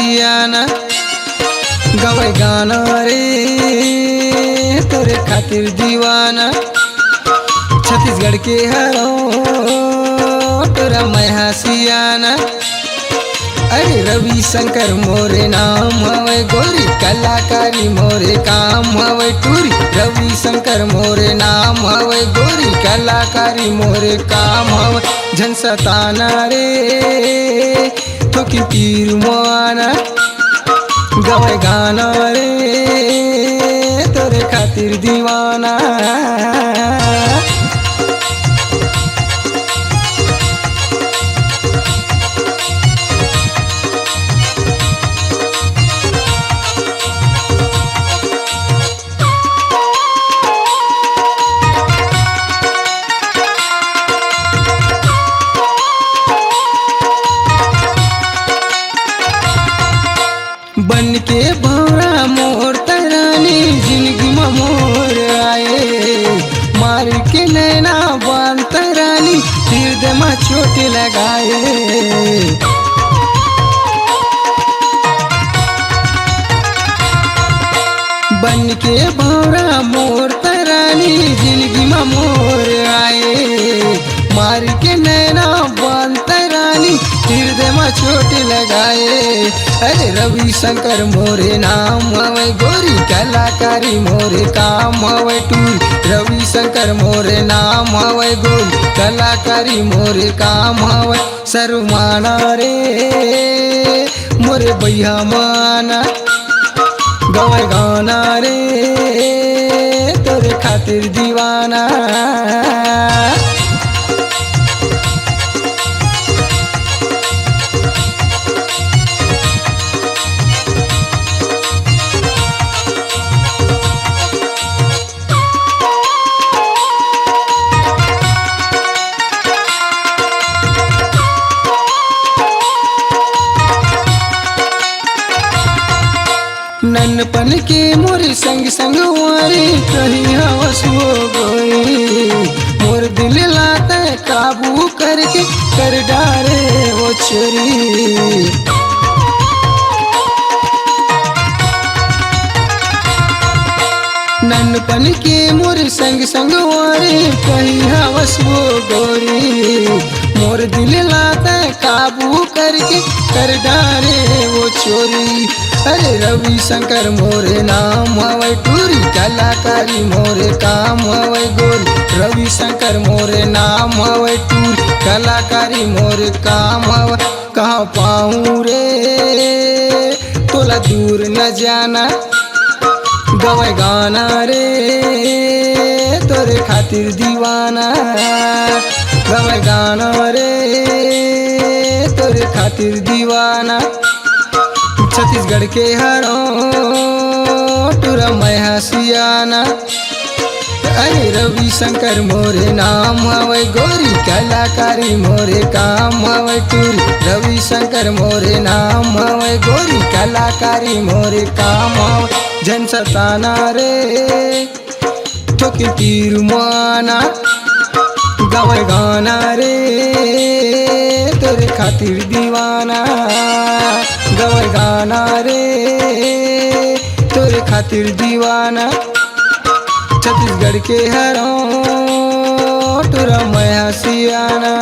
सियाना गवे गाना रे तोरे खातिर दीवाना। छत्तीसगढ़ के हरो तोरा मैं हसियाना। अरे रवि शंकर मोरे नाम हवे गोरी कलाकारी मोरे काम हवे टूरी। रवि शंकर मोरे नाम हवे गोरी कलाकारी मोरे काम हवे। झन सताना रे थोकी तीर मुआना गवे गाना रे तोरे खातिर दीवाना। बन के भौरा मोर तरानी जिंदगी में मोर आए। मार के नैना बान तरानी हृदय में चोट लगाए। बन के भौरा मोर तरानी जिंदगी में मोर आए। मार के नैना बान तरानी हृदय में चोट लगाए। अरे रवि शंकर मोरे नाम हवे गोरी कलाकारी मोरे काम हवे टूरी। रवि शंकर मोरे नाम हवे गोरी कलाकारी मोरे काम हवे। शर्माना रे मोरे भैया माना गवे गाना रे तोरे खातिर दीवाना। नन्नपन के मोरे संग संग वारे कहीं हवस हो गई। मोर दिल लाता काबू करके कर डारे वो छोरी। नन्नपन के मोरे संग संग वारे कहीं हवस हो गोरी। मोर दिल लाता काबू करके कर डारे वो छोरी। अरे रवि शंकर मोरे नाम हवे टूरी कलाकारी मोरे काम हवे गोरी। रवि शंकर मोरे नाम हवे टूरी कलाकारी मोरे काम हवे। कहाँ पाऊँ रे तोला दूर न जाना गवे गाना रे तोरे खातिर दीवाना। गवे गाना रे तोरे खातिर दीवाना। छत्तीसगढ़ के हरो टूरा मैं हसियाना। अरे रवि शंकर मोरे नाम हवे गोरी कलाकारी मोरे काम हवे टूरी। रवि शंकर मोरे नाम हवे गोरी कलाकारी मोरे काम हवे। झन सताना रे ठोकी तीर मुआना गवे गाना रे तोरे खातिर दीवाना। गवे गाना रे तोरे खातिर दीवाना। छत्तीसगढ़ के हरो टूरा मैं हसियाना।